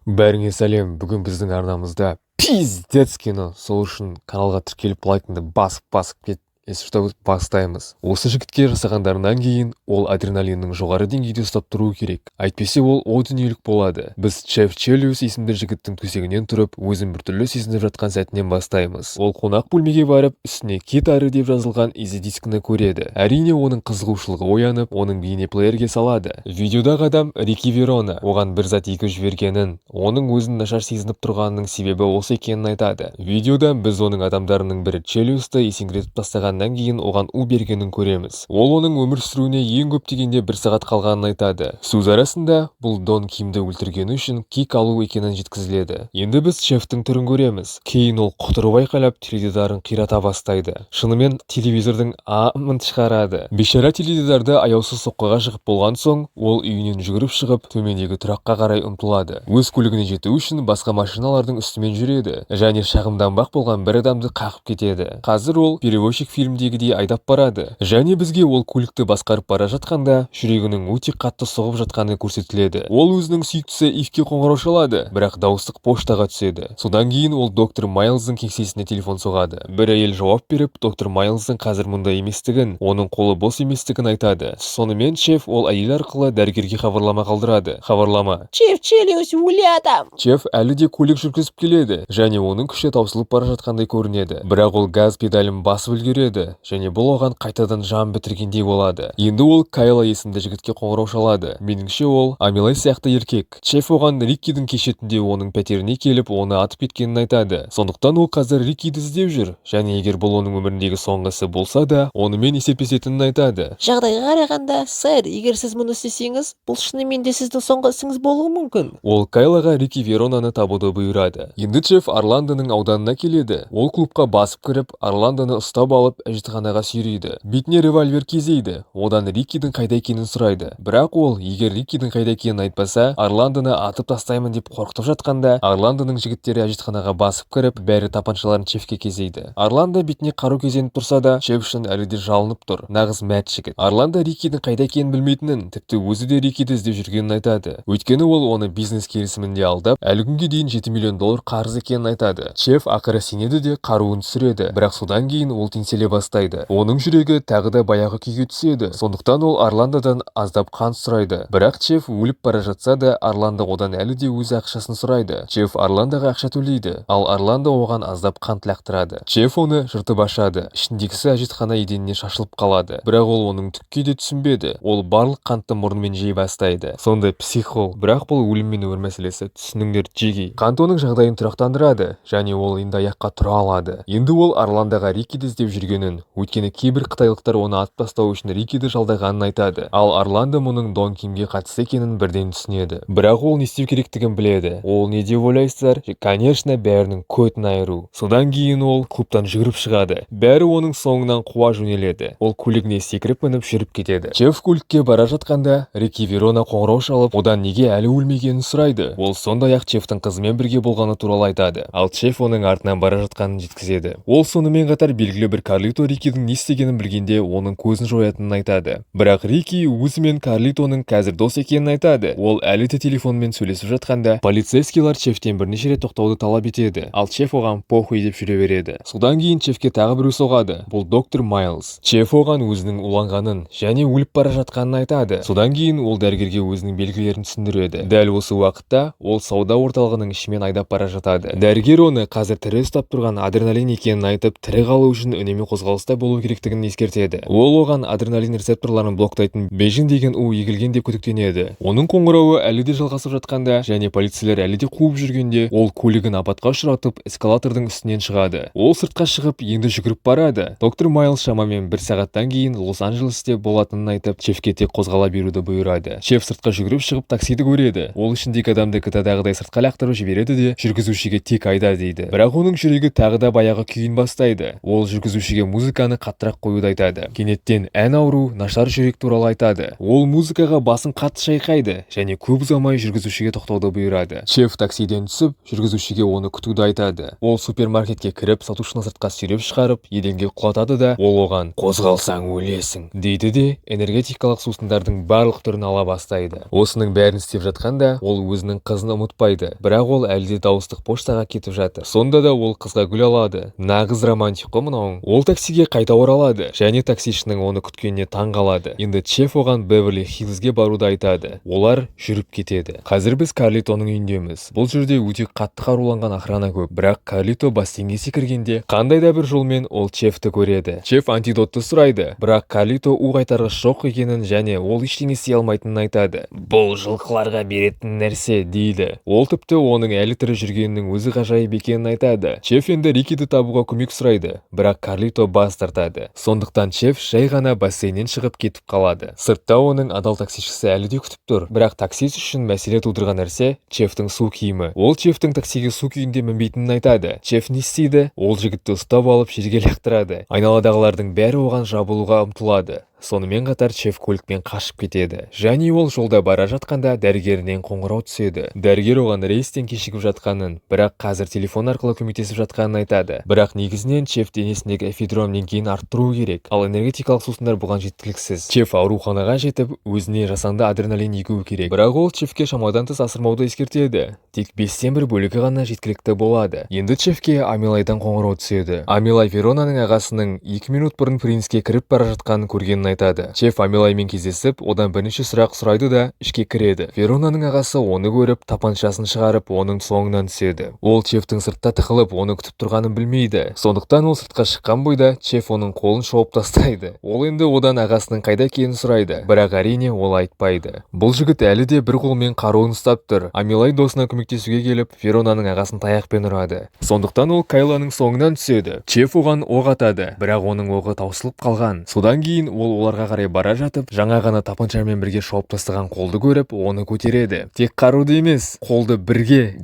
Бәріңе сәлем. Бүгін біздің арнамызда пиздец кино. Сол үшін каналға тіркеліп лайкыңды басып кет. Если что, бастаймыз. Осы жігітке жасағандарынан кейін ол адреналиннің жоғары деңгейде ұстап тұру керек. Әйтпесе ол о дүниелік болады. Біз Чеф Челиус есімді жігіттің төсегінен тұрып, өзін біртүрлі сезініп жатқан сәтінен бастаймыз. Ол қонақ бөлмеге барып, үстіне кет ары деп жазылған изи-дискіні көреді. Әрине оның қызығушылығы оянып, оның бейнеплеерге салады. Видеодағы адам Рики Верона. Оған бір зат екі жібергенін, оның өзін нашар сезініп тұрғанының себебі осы екенін айтады. Видеода біз оның адамдарының бірі Челиусты есеңгіретіп тастағаннан кейін оған у бергенін көреміз. Ол оның өмір сүруіне ең көп дегенде 1 сағат қалғанын айтады. Сөз арасында бұл Дон Кимді өлтіргені үшін кек алу екенін жеткізіледі. Енді біз Чефтің түрін көреміз. Кейін ол құтырып айқайлап теледидарын қирата бастайды. Шынымен телевизордың амын шығарады. Бейшара теледидарды аяусыз соққыға жығып болған соң, ол үйінен жүгіріп шығып, төмендегі тұраққа қарай ұмтылады. Өз көлігіне жету үшін басқа машиналардың үстімен жүреді және шағымданбақ болған бір адамды қағып кетеді. Қазір ол перевозчик фильмдегідей айдап барады және бізге ол көлікті басқарып бара жатқанда жүрегінің өте қатты соғып жатқаны көрсетіледі. Ол өзінің сүйіктісі Ивке қоңырау шалады, бірақ дауыстық поштаға түседі. Содан кейін ол доктор Майлздың кеңсесіне телефон соғады. Бір әйел жауап беріп, доктор Майлздың қазір мұнда еместігін, оның қолы бос еместігін айтады. Сонымен Чеф ол әйел арқылы дәрігерге хабарлама қалдырады. Хабарлама: Чеф Челиус өлі адам. Чеф әлі де көлік жүргізіп келеді және оның күші таусылып бара жатқандай көрінеді. Бірақ ол газ педалін басып үлгереді және бұл оған қайтадан жан бітіргендей болады. Енді ол Кайла есімді жігітке қоңырау шалады. Меніңше ол Амилай сияқты еркек. Чеф оған Риккидің кешетінде оның пәтеріне келіп, оны атып кеткенін айтады. Сондықтан ол қазір Риккиді іздеп жүр және егер бұл оның өміріндегі соңғысы болса да, онымен есептесетінін айтады. Жағдайға қарағанда, сэр, егер сіз мұны істесеңіз, бұл шынымен де сіздің соңғы ісіңіз болуы мүмкін. Ол Кайлаға Рики Веронаны табуды бұйырады. Енді Чеф Орландоның ауданына келеді. Ол клубқа басып кіріп, Орландоны ұстап алып, әжетханаға сүйрейді. Бетіне револьвер кезейді. Одан Риккидің қайда екенін сұрайды. Бірақ ол, егер Риккидің қайда екенін айтпаса, Орландоны атып тастаймын деп қорқытып жатқанда, Орландоның жігіттері әжетханаға басып кіріп, бәрі тапаншаларын Чефке кезейді. Орландо бетіне қару кезеніп тұрса да, Чеф үшін әлі де жалынып тұр. Нағыз мәт жігіт. Орландо Риккидің қайда екенін білмейтінін, тіпті өзі де Риккиді іздеп жүргенін айтады. Өйткені ол оны бизнес келісімінде алдап, әлі күнге дейін $7 миллион қарыз екенін айтады. Чеф ақыры сенеді де қаруын түсіреді, бірақ содан кейін ол теңселе бастайды. Оның жүрегі тағы да баяғы күйге түседі. Сондықтан ол Орландодан аздап қан сұрайды. Бірақ Чеф өліп бара жатса да, Орландо одан әлі де өз ақшасын сұрайды. Чеф Орландоға ақша төлейді, ал Орландо оған аздап қант лақтырады. Чеф оны жыртып ашады. Ішіндегісі әжетхана еденіне шашылып қалады. Бірақ ол оның түкке де түсінбеді. Ол барлық қантты мұрнымен жей бастайды. Сондай психол. Бірақ бұл өлім мен өмір мәселесі, түсініңдер, Джеги. Қант оның жағдайын тұрақтандырады және ол енді аяққа тұра алады. Енді ол Орландоға Риккиді іздеп жүргенін, өйткені кейбір қытайлықтар оны атып тастау үшін Риккиді жалдағанын айтады. Ал Орландо мұның Дон Кимге қатысты екенін бірден түсінеді. Бірақ ол не істеу керектігін біледі. Ол не деп ойлайсыздар? Конечно, бәрінің көтін айыру. Содан кейін ол клубтан жүгіріп шығады. Бәрі оның соңынан қуа жөнеледі. Ол көлігіне секіріп мініп жүріп кетеді. Чеф көлікке бара жатқанда Рики Верона қоңырау шалып, одан неге әлі өлмегенін сұрайды. Ол сондай-ақ Чефтің қызымен бірге болғаны туралы айтады. Ал Чеф оның артынан бара жатқанын жеткізеді. Ол сонымен қатар белгілі бір Карлито Риккидің не істегенін білгенде оның көзін жоятынын айтады. Бірақ Рики өзі мен Карлитоның қазір дос екенін айтады. Ол әлі де телефонмен сөйлесіп жатқанда, полицейскийлар Чефтен бірнеше рет тоқтауды талап етеді. Ал Чеф оған похуй деп жүре береді. Содан кейін Чефке тағы біреу соғады. Бұл доктор Майлз. Чеф оған өзінің уланғанын және өліп бара жатқанын айтады. Содан кейін ол дәрігерге өзінің белгілерін түсіндіреді. Дәл осы уақытта ол сауда орталығының ішімен айдап бара жатады. Дәрігер оны қазір тірі ұстап тұрған адреналин екенін айтып, тірі қалу үшін үнемі қозғалыста болу керектігін ескертеді. Ол оған адреналин рецепторларын блоктайтын бейжің деген у егілген деп күдіктенеді. Оның қоңырауы әлі де жалғасып жатқанда және полицейлер әлі де қуып жүргенде, ол көлігін апатқа ұшыратып эскалатордың үстінен шығады. Ол сыртқа шығып, енді жүгіріп барады. Доктор Майлз шамамен 1 сағаттан кейін Лос-Анджелесте болатынын айтып, Чефке тек қозғала беруді бұйырады. Чеф сыртқа жүгіріп шығып таксиді көреді. Ол ішіндегі адамды кітадағыдай сыртқа лақтырып жібереді де жүргізушіге тек айда дейді. Бірақ оның жүрегі тағы да баяғы күйін бастайды. Ол жүргізушіге чефке музыканы қаттырақ қоюды айтады. Кенеттен ән ауру, нашар жүрек туралы айтады. Ол музыкаға басын қатты шайқайды және көп ұзамай жүргізушіге тоқтауды бұйырады. Чеф таксиден түсіп, жүргізушіге оны күтуді айтады. Ол супермаркетке кіріп, сатушыны сыртқа сүйреп шығарып, еденге құлатады да, ол оған «Қозғалсаң өлесің» дейді де, энергетикалық сусындардың барлық түрін ала бастайды. Осының бәрін істеп жатқанда, ол өзінің қызын ұмытпайды, бірақ ол әлде дауыстық поштаға кетіп жатыр. Сонда да ол қызға гүл алады. Нағыз романтик қой мынауың. Ол таксиге қайта оралады және таксишінің оны күткеніне таң қалады. Енді Чеф оған Беверли Хиллзге баруды айтады. Олар жүріп кетеді. Қазір біз Карлитоның үйіндеміз. Бұл жерде өте қатты қаруланған охрана көп, бірақ Карлито бассейнге секіргенде қандай да бір жолмен ол Чефті көреді. Чеф антидотты сұрайды, бірақ Карлито у қайтарғыш жоқ екенін және ол ештеңе істей алмайтынын айтады. Бұл жылқыларға беретін нәрсе дейді. Ол тіпті оның әлі тірі жүргенінің өзі ғажайып екенін айтады. Чеф енді Рикиді табуға көмек сұрайды, бірақ Карлито бас тартады. Сондықтан Чеф жай ғана бассейннен шығып кетіп қалады. Сыртта оның адал таксишісі әлі де күтіп тұр, бірақ таксист үшін мәселе тудырған нәрсе Чефтің су киімі. Ол Чефтің таксиге су күйінде мінбейтінін айтады. Чеф не істейді? Ол жігітті ұстап алып жерге лақтырады. Айналадағылардың бәрі оған жабылуға ұмтылады. Сонымен қатар Чеф көлікпен қашып кетеді. Және ол жолда бара жатқанда дәрігерінен қоңырау түседі. Дәрігер оған рейстен кешігіп жатқанын, бірақ қазір телефон арқылы көмектесіп жатқанын айтады. Бірақ негізінен Чеф денесіндегі эфедрон деңгейін арттыру керек, ал энергетикалық сусындар бұған жеткіліксіз. Чеф ауруханаға жетіп, өзіне жасанды адреналин егуі керек. Бірақ ол Чефке шамадан тыс асырмауды ескертеді. Тек 5-тен 1 бөлігі ғана жеткілікті болады. Енді Чефке Амилайдан қоңырау түседі. Амилай Веронаның ағасының 2 минут бұрын Принцке кіріп бара жатқанын көргенін айтады. Чеф Амилаймен кездесіп, одан бірнеше сұрақ сұрайды да ішке кіреді. Веронаның ағасы оны көріп, тапаншасын шығарып, оның соңынан түседі. Ол Чефтің сыртта тықылып, оны күтіп тұрғанын білмейді. Сондықтан ол сыртқа шыққан бойда Чеф оның қолын шауып тастайды. Ол енді одан ағасының қайда екенін сұрайды, бірақ әрине ол айтпайды. Бұл жігіт әлі де бір қолмен қаруын ұстап тұр. Амилай досына көмектесуге келіп, Веронаның ағасын таяқпен ұрады. Сондықтан ол Кайланың соңынан түседі. Чеф оған оқ атады, бірақ оның оғы таусылып қалған. Содан кейін ол оларға қарай бара жатып, жаңа ғана тапаншамен бірге шауып тастаған қолды көріп, оны көтереді. Тек қаруды емес, қолды бірге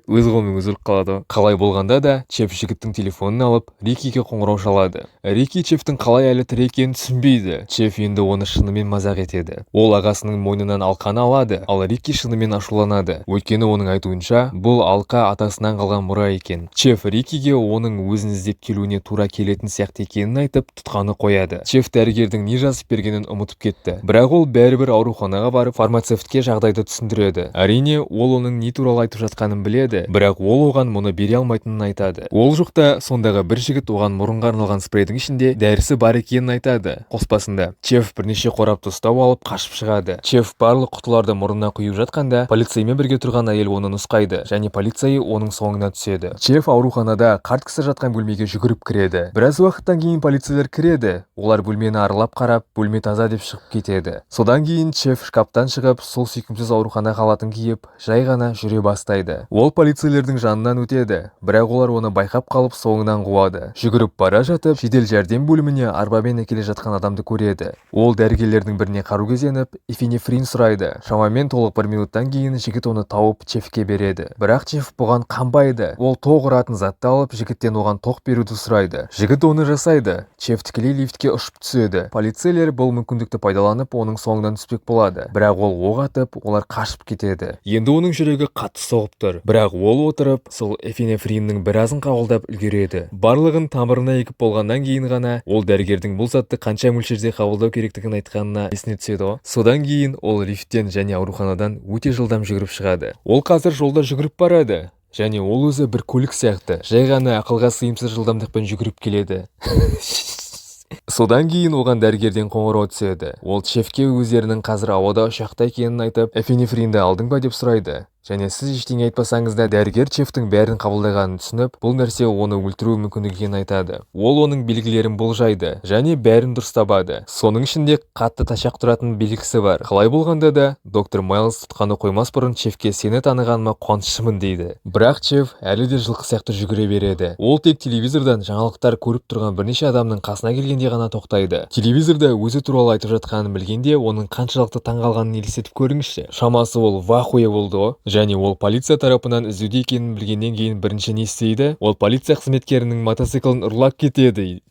өз қолымен өзі ұрып қалады. Қалай болғанда да, Чеф жігіттің телефонын алып, Рикиге қоңырау шалады. Рики Чефтің қалай әлі тірі екенін түсінбейді. Чеф енді оны шынымен мазақ етеді. Ол ағасының мойнынан алқаны алады, ал Рики шынымен ашуланады. Өйткені оның айтуынша, бұл алқа атасынан қалған мұра екен. Чеф Рикиге оның өзін іздеп келуіне тура келетін сияқты екенін айтып, тұтқаны қояды. Чеф дәрігердің не жазып бергенін ұмытып кетті. Бірақ ол бәрібір ауруханаға барып, фармацевтке жағдайды түсіндіреді. Әрине, ол оның не туралы айтып жатқанын біледі, бірақ ол оған мұны бере алмайтынын айтады. Ол жоқта сондағы бір жігіт оған мұрынға арналған спрейдің ішінде дәрісі бар екенін айтады. Қоспасында Чеф бірнеше қорапты ұстап алып қашып шығады. Чеф барлық құтыларды мұрнына құйып жатқанда, полицеймен бірге тұрған әйел оны нұсқайды және полицей оның соңына түседі. Чеф ауруханада қарт кісі жатқан бөлмеге жүгіріп кіреді. Біраз уақыттан кейін полицейлер кіреді. Олар бөлмені аралап қарап, бөлме таза деп шығып кетеді. Содан кейін Чеф шкаптан шығып, сол сүйкімсіз аурухана халатын киіп, жай ғана жүре бастайды. Ол полицейлердің жанынан өтеді, бірақ олар оны байқап қалып соңынан қуады. Жүгіріп бара жатып, жедел жәрдем бөліміне арбамен келе жатқан адамды көреді. Ол дәрігерлердің біріне қару кезеніп, эфинефрин сұрайды. Шамамен толық 1 минуттан кейін жігіт оны тауып Чефке береді. Бірақ Чеф бұған қанбайды. Ол тоқ ұратын затты алып, жігіттен оған тоқ беруді сұрайды. Жігіт оны жасайды. Чеф тікелей лифтке ұшып түседі. Полицейлер бұл мүмкіндікті пайдаланып, оның соңынан түспек болады. Бірақ ол оқ атып, олар қашып кетеді. Енді оның жүрегі қатты соғып тұр. Бірақ ол отырып, сол эфинефриннің біразын қабылдап үлгереді. Барлығын тамырына егіп болғаннан кейін ғана ол дәрігердің бұл затты қанша мөлшерде қабылдау керектігін айтқанына есіне түседі. Содан кейін ол лифттен және ауруханадан өте жылдам жүгіріп шығады. Ол қазір жолда жүгіріп барады. Және ол өзі бір көлік сияқты, жай ғана ақылға сыйымсыз жылдамдықпен жүгіріп келеді. Содан кейін оған дәрігерден қоңырау түседі. Ол Чефке өздерінің қазір ауада ұшақта екенін айтып, эфинефринді алдың ба деп сұрайды. Және сіз ештеңе айтпасаңыз да дәрігер Чефтің бәрін қабылдағанын түсініп, бұл нәрсе оны өлтіру мүмкін екенін айтады. Ол оның белгілерін болжайды және бәрін дұрыс табады. Соның ішінде қатты ташақ тұратын белгісі бар. Қалай болғанда да, доктор Майлз тұтқаны қоймас бұрын Чефке сені танығаныма қуаныштымын дейді. Бірақ Чеф әлі де жылқы сияқты жүгіре береді. Ол тек телевизордан жаңалықтар көріп тұрған бірнеше адамның қасына келгенде ғана тоқтайды. Телевизорда өзі туралы айтып жатқанын білгенде, оның қаншалықты таңғалғанын елестетіп көріңізші. Шамасы ол вахуе болды. және ол полиция тарапынан іздеуде екенін білгеннен кейін бірінші не істейді? Ол полиция қызметкерінің мотоциклін ұрлап кетеді.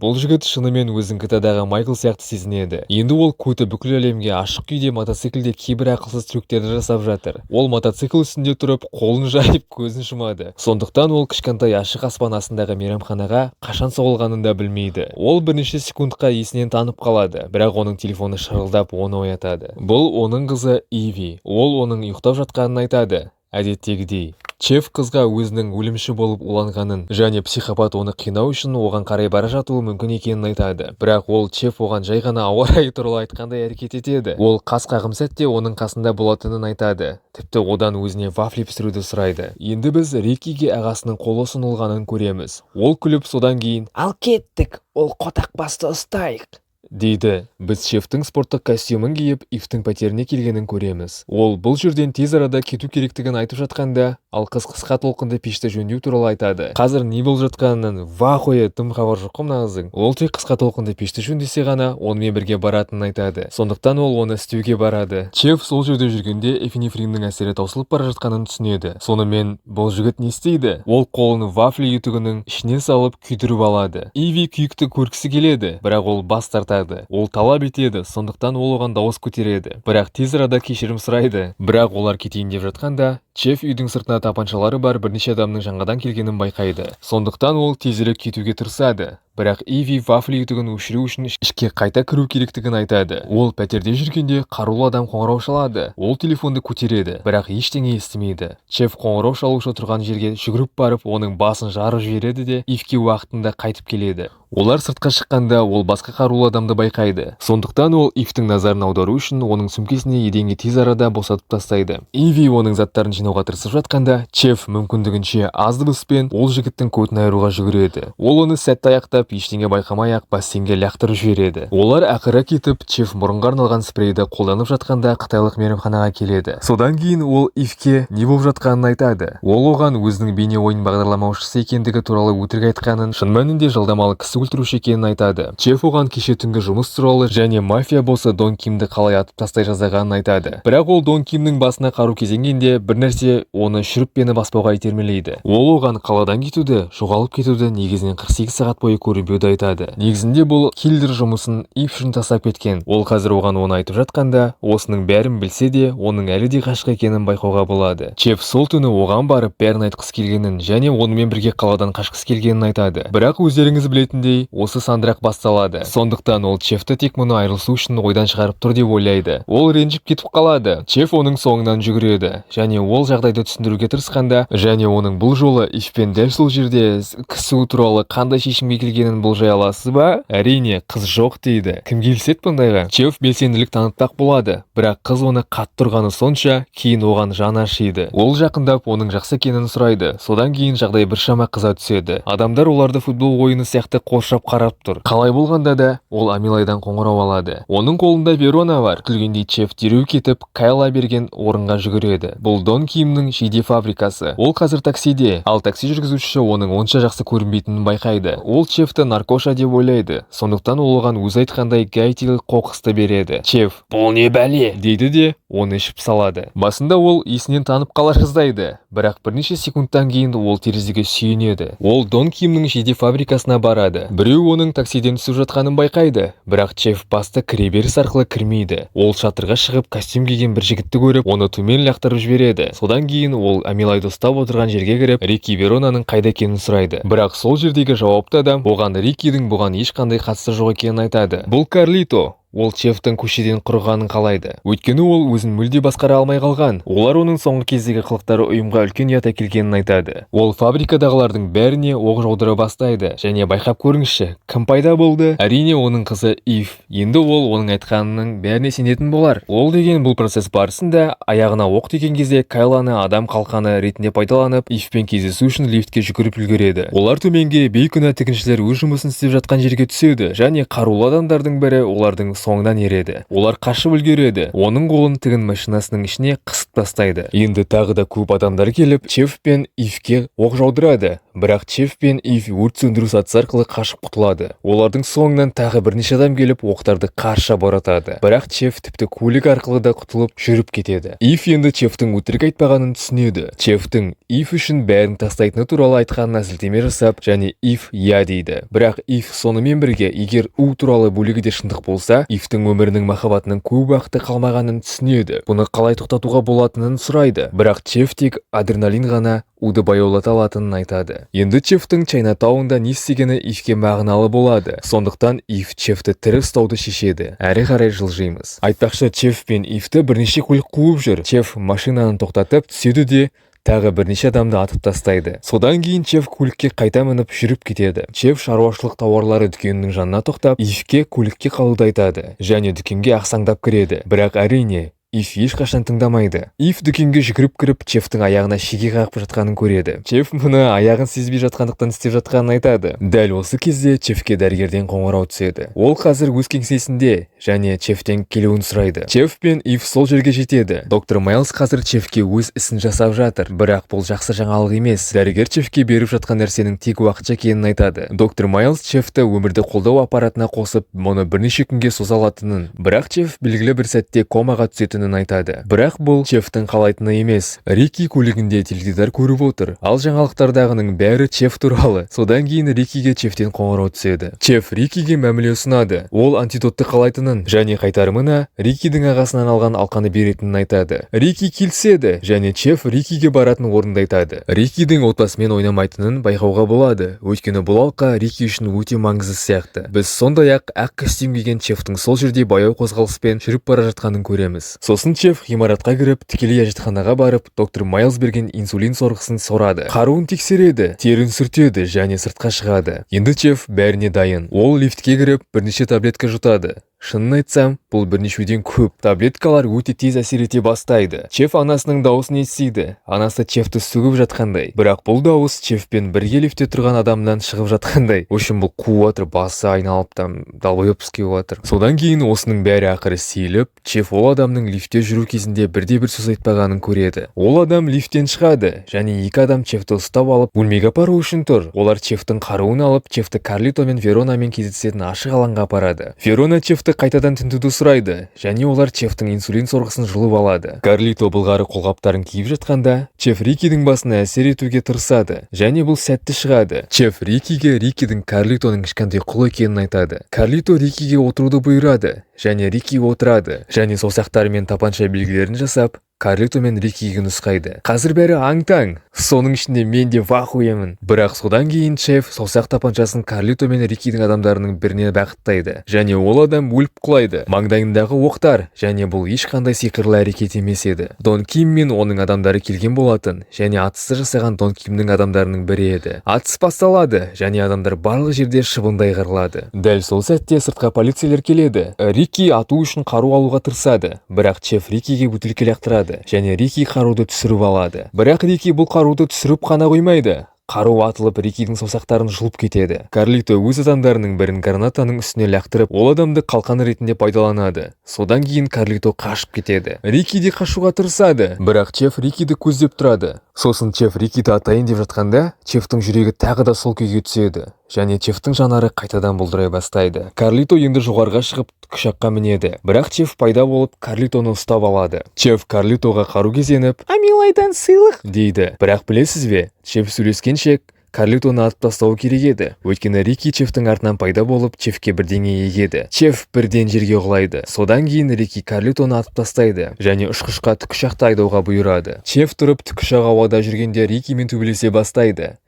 Бұл жігіт шынымен өзін GTA-дағы Майкл сияқты сезінеді. Енді ол көті бүкіл әлемге ашық күйде мотоциклде кейбір ақылсыз трюктерді жасап жатыр. Ол мотоцикл үстінде тұрып, қолын жайып, көзін жұмады. Сондықтан ол кішкентай ашық аспан астындағы мейрамханаға қашан соғылғанын да білмейді. Ол бірнеше секундқа есінен танып қалады, бірақ оның телефоны шырылдап оны оятады. Бұл оның қызы Иви. Ол оның ұйықтап жатқанын айтады. Әдеттегідей. Чеф қызға өзінің өлімші болып уланғанын және психопат оны қинау үшін оған қарай бара жатуы мүмкін екенін айтады. Бірақ ол Чеф оған жай ғана ауа райы туралы айтқандай әрекет етеді. Ол қас қағым сәтте оның қасында болатынын айтады. Тіпті одан өзіне вафли пісіруді сұрайды. Енді біз Рикиге ағасының қолы ұсынылғанын көреміз. Ол күліп содан кейін Ал кеттік, ол қотақ басты ұстайық, дейді. Біз Чефтің спорттық костюмін киіп, Ивтің пәтеріне келгенін көреміз. Ол бұл жерден тез арада кету керектігін айтып жатқанда, ал қыз қысқа толқынды пешті жөндеу туралы айтады. Қазір не болып жатқанынан вахуе тым хабар жоқ мына қыздың. Ол тек қысқа толқынды пешті жөндесе ғана онымен бірге баратынын айтады. Сондықтан ол оны істеуге барады. Чеф сол жерде жүргенде эфинефриннің әсері таусылып бара жатқанын түсінеді. Сонымен бұл жігіт не істейді? Ол қолын вафли үтігінің ішіне салып күйдіріп алады. Иви күйікті көргісі келеді, бірақ ол бас тартады. Ол талап етеді, сондықтан ол оған дауыс көтереді. Бірақ тез арада кешірім сұрайды. Бірақ олар кетейін деп жатқанда, Чеф үйдің сыртына тапаншалары бар бірнеше адамның жаңадан келгенін байқайды. Сондықтан ол тезірек кетуге тырысады. Бірақ Иви вафли үтігін өшіру үшін ішке қайта кіру керектігін айтады. Ол пәтерде жүргенде қарулы адам қоңырау шалады. Ол телефонды көтереді, бірақ ештеңе естімейді. Чеф қоңырау шалушы тұрған жерге жүгіріп барып, оның басын жарып жібереді де Ивке уақытында қайтып келеді. Олар сыртқа шыққанда ол басқа қарулы адамды байқайды. Сондықтан ол Ивтің назарын аудару үшін оның сөмкесіне еденге тез арада босатып тастайды. Иви оның заттарын жинауға тырысып жатқанда, Чеф мүмкіндігінше аз дыбыспен ол жігіттің көтін айыруға жүгіреді. Ол оны сәтті аяқтап, ештеңе байқамай-ақ бассейнге лақтырып жібереді. Олар ақыры кетіп, Чеф мұрынға арналған спрейді қолданып жатқанда қытайлық мейрамханаға келеді. Содан кейін ол Ивке не болып жатқанын айтады. Ол оған өзінің бейне ойын бағдарламаушысы екендігі туралы өтірік айтқанын, шын мәнінде жалдамалы кісі өлтіруші екенін айтады. Чеф оған кеше түнгі жұмыс туралы және мафия боссы Дон Кимді қалай атып тастай жаздағанын айтады. Бірақ ол Дон Кимнің басына қару кезенгенде бір нәрсе оны шүріппені баспауға итермелейді. Ол оған қаладан кетуді, жоғалып кетуді негізінен 48 сағат бойы көрінбеуді айтады. Негізінде бұл киллер жұмысын Ив үшін тастап кеткен. Ол қазір оған оны айтып жатқанда, осының бәрін білсе де, оның әлі де ғашық екенін байқауға болады. Чеф сол түні оған барып бәрін айтқысы келгенін және онымен бірге қаладан қашқысы келгенін айтады. Бірақ өздеріңіз білетіндей, осы сандырақ басталады. Сондықтан ол Чефті тек мұны айырылысу үшін ойдан шығарып тұр деп ойлайды. Ол ренжіп кетіп қалады. Чеф оның соңынан жүгіреді және ол жағдайды түсіндіруге тырысқанда, және оның бұл жолы Ивпен дәл сол жерде кісу туралы қандай шешімге келгенін болжай аласыз ба? Әрине, қыз жоқ дейді. Кім келіседі бұндайға? Чеф белсенділік танытпақ болады, бірақ қыз оны қатты тұрғаны сонша, кейін оған жаны ашиды. Ол жақындап оның жақсы екенін сұрайды. Содан кейін жағдай біршама қыза түседі. Адамдар оларды футбол ойыны сияқты қоршап қарап тұр. Қалай болғанда да, ол Амилайдан қоңырау алады. Оның қолында Верона бар. Күлгендей Чеф дереу кетіп, Кайла берген орынға жүгіреді. Бұл Дон Кимнің жейде фабрикасы. Ол қазір таксиде, ал такси жүргізушісі оның онша жақсы көрінбейтінін байқайды. Ол Чефті наркоша деп ойлайды. Сондықтан ол оған өзі айтқандай гайтилі қоқысты береді. Чеф, бұл не бәле, дейді де оны ішіп салады. Басында ол есінен танып қала жаздайды, бірақ бірнеше секундтан кейін ол терезеге сүйенеді. Ол Дон Кимнің жейде фабрикасына барады. Біреу оның таксиден түсіп жатқанын байқайды, бірақ Чеф басты кіреберіс арқылы кірмейді. Ол шатырға шығып костюм киген бір жігітті көріп, оны төмен лақтырып жібереді. Содан кейін ол Амилайды ұстап отырған жерге кіріп, Рики Веронаның қайда екенін сұрайды. Бірақ сол жердегі жауапты адам оған Рикидің бұған ешқандай қатысы жоқ екенін айтады. Бұл Карлито. Ол Чефтің көшеден құрығанын қалайды. Өйткені ол өзін мүлде басқара алмай қалған. Олар оның соңғы кездегі қылықтары ұйымға үлкен ұят әкелгенін айтады. Ол фабрикадағылардың бәріне оқ жаудыра бастайды және байқап көріңізші, кім пайда болды? Әрине оның қызы Ив. Енді ол оның айтқанының бәріне сенетін болар. Ол деген бұл процесс барысында аяғына оқ тиген кезде Кайланы адам қалқаны ретінде пайдаланып, Ивпен кездесу үшін лифтке жүгіріп үлгереді. Олар төменге бейкүнә тігіншілер өз жұмысын істеп жатқан жерге түседі және қарулы адамдардың бірі олардың соңынан ереді. Олар қашып үлгереді. Оның қолын тігін машинасының ішіне қысып тастайды. Енді тағы да көп адамдар келіп, Чеф пен Ивке оқ жаудырады. Бірақ Чеф пен Ив өрт сөндіру сатысы арқылы қашып құтылады. Олардың соңынан тағы бірнеше адам келіп, оқтарды қарша боратады. Бірақ Чеф тіпті көлік арқылы да құтылып жүріп кетеді. Ив енді Чефтің өтірік айтпағанын түсінеді. Чефтің Ив үшін бәрін тастайтыны туралы айтқанына сілтеме жасап, және Ив иә дейді. Бірақ Ив сонымен бірге, егер У туралы бөлігі де шындық болса, Ивтің өмірінің махаббатының көп уақыты қалмағанын түсінеді. Бұны қалай тоқтатуға болатынын сұрайды. Бірақ Чеф тек адреналин ғана Уды баяулата алатынын айтады. Енді Чефтің Чайнатаунда не істегені Ивке мағыналы болады. Сондықтан Ив Чефті тірі ұстауды шешеді. Әрі қарай жылжимыз. Айтпақшы, Чеф пен Ивті бірнеше көлік қуып жүр. Чеф машинаны тоқтатып түседі де тағы бірнеше адамды атып тастайды. Содан кейін Чеф көлікке қайта мініп жүріп кетеді. Чеф шаруашылық тауарлары дүкенінің жанына тоқтап, Ивке көлікке қалуды айтады және дүкенге ақсаңдап кіреді. Бірақ әрине Ив ешқашан тыңдамайды. Ив дүкенге жүгіріп кіріп, Чефтің аяғына шеге қағып жатқанын көреді. Чеф мұны аяғын сезбей жатқандықтан істеп жатқанын айтады. Дәл осы кезде Чефке дәрігерден қоңырау түседі. Ол қазір өз кеңсесінде және Чефтен келуін сұрайды. Чеф пен Ив сол жерге жетеді. Доктор Майлз қазір Чефке өз ісін жасап жатыр. Бірақ бұл жақсы жаңалық емес. Дәрігер Чефке беріп жатқан нәрсенің тек уақытша екенін айтады. Доктор Майлз Чефті өмірді қолдау аппаратына қосып, мұны бірнеше күнге соза алатынын, бірақ Чеф белгілі бір сәтте комаға түсетінін айтады. Бірақ бұл Чефтің қалайтыны емес. Рики көлігінде теледидар көріп отыр. Ал жаңалықтардағының бәрі Чеф туралы. Содан кейін Рикиге Чефтен қоңырау түседі. Чеф Рикиге мәміле ұсынады. Ол антидотты қалайтынын және қайтарымына Рикидің ағасынан алған алқаны беретінін айтады. Рики келіседі және Чеф Рикиге баратын орынды айтады. Рикидің отбасымен ойнамайтынын байқауға болады. Өйткені бұл алқа Рики үшін өте маңызды сияқты. Біз сондай-ақ ақ костюм киген Чефтің сол жерде баяу қозғалыспен жүріп бара жатқанын көреміз. Сосын Чеф ғимаратқа кіріп, тікелей әжетханаға барып, доктор Майлз берген инсулин сорғысын сорады. Қаруын тексереді, терін сүртеді және сыртқа шығады. Енді Чеф бәріне дайын. Ол лифтке кіріп, бірнеше таблетка жұтады. Шынын айтсам, бұл бірнешеуден көп. Таблеткалар өте тез әсер ете бастайды. Чеф анасының дауысын естиді. Анасы Чефті сөгіп жатқандай. Бірақ бұл дауыс Чефпен бірге лифтте тұрған адамнан шығып жатқандай. Өшін бұл қуып отыр, басы айналып далбайып кеуіп отыр. Содан кейін осының бәрі ақыры сейіліп, Чеф ол адамның лифтте жүру кезінде бірде-бір сөз айтпағанын көреді. Ол адам лифттен шығады және екі адам Чефті ұстап алып, бөлмеге апару үшін тұр. Олар Чефтің қаруын алып, Чефті Карлито мен Веронамен кездесетін ашық алаңға апарады. Верона Чефті қайтадан тінтуді сұрайды және олар Чефтің инсулин сорғысын жұлып алады. Карлито былғары қолғаптарын киіп жатқанда, Чеф Рикидің басына әсер етуге тырысады және бұл сәтті шығады. Чеф Рикиге Рикидің Карлитоның ешқандай құл екенін айтады. Карлито Рикиге отыруды бұйырады және Рики отырады және саусақтары мен тапанша белгілерін жасап, Карлито мен Рикиге нұсқайды. Қазір бәрі аң-таң. Соның ішінде мен де вахуемін. Бірақ содан кейін Чеф саусақ тапаншасын Карлито мен Рикидің адамдарының біріне бағыттайды. Және ол адам өліп құлайды. Маңдайындағы оқтар және бұл ешқандай сиқырлы әрекет емес еді. Дон Ким мен оның адамдары келген болатын және атысты жасаған Дон Кимнің адамдарының бірі еді. Атыс басталады және адамдар барлық жерде шыбындай қырылады. Дәл сол сәтте сыртқа полицейлер келеді. Рики ату үшін қару алуға тырысады. Бірақ Чеф Рикиге бөтелке лақтырады және Рики қаруды түсіріп алады. Бірақ Рики бұл қаруды түсіріп қана қоймайды. Қару атылып Рикидің саусақтарын жұлып кетеді. Карлито өз адамдарының бірін гранатаның үстіне лақтырып, ол адамды қалқан ретінде пайдаланады. Содан кейін Карлито қашып кетеді. Рики де қашуға тырысады, бірақ Чеф Рикиді көздеп тұрады. Сосын Чеф Рикиді атайын деп жатқанда, Чефтің жүрегі тағы да сол күйге түседі және Чефтің жанары қайтадан бұлдырай бастайды. Карлито енді жоғарға шығып тікұшаққа мінеді, бірақ Чеф пайда болып Карлитоны ұстап алады. Чеф Карлитоға қару кезеніп, «Амилайдан сыйлық» дейді. Бірақ білесіз бе, Чеф сөйлескенше Карлитоны атып тастауы керек еді. Өйткені Рики Чефтің артынан пайда болып, Чефке бірдеңе егеді. Чеф бірден жерге құлайды. Содан кейін Рики Карлитоны атып тастайды және ұшқышқа тікұшақты айдауға бұйырады. Чеф тұрып тікұшақ ауада жүргенде Рикимен төбелесе бастайды.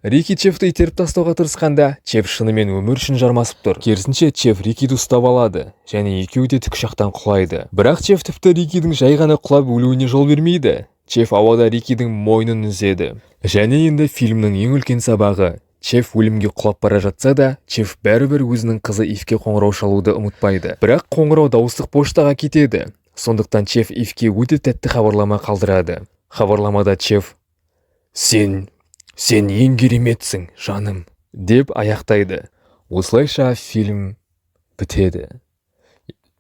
Рики Чефті итеріп тастауға тырысқанда, Чеф шынымен өмір үшін жармасып тұр. Керісінше Чеф Рикиді ұстап алады және екеуі де тікұшақтан құлайды. Бірақ Чеф тіпті Рикидің жай ғана құлап өлуіне жол бермейді. Чеф ауада Рикидің мойнын үзеді. Және енді фильмнің ең үлкен сабағы. Чеф өлімге құлап бара жатса да, Чеф бәрібір өзінің қызы Ивке қоңырау шалуды ұмытпайды. Бірақ қоңырау дауыстық поштаға кетеді. Сондықтан Чеф Ивке өте тәтті хабарлама қалдырады. Хабарламада Чеф Сен ең кереметсің, жаным, деп аяқтайды. Осылайша фильм бітеді.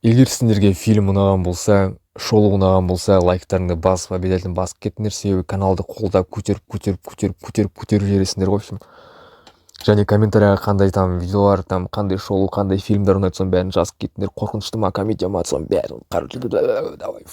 Егер сендерге фильм ұнаған болса, шоу ұнаған болса, лайктарыңды басып, обязательно басып кетіңдер, себебі каналды қолдап көтеріп жібересіңдер ғой. В общем, және комментарияға қандай там видеолар, там қандай шоу, қандай фильмдер ұнайды, соның бәрін жазып кетіңдер. Қорқынышты ма, комедия ма, соның бәрін давай.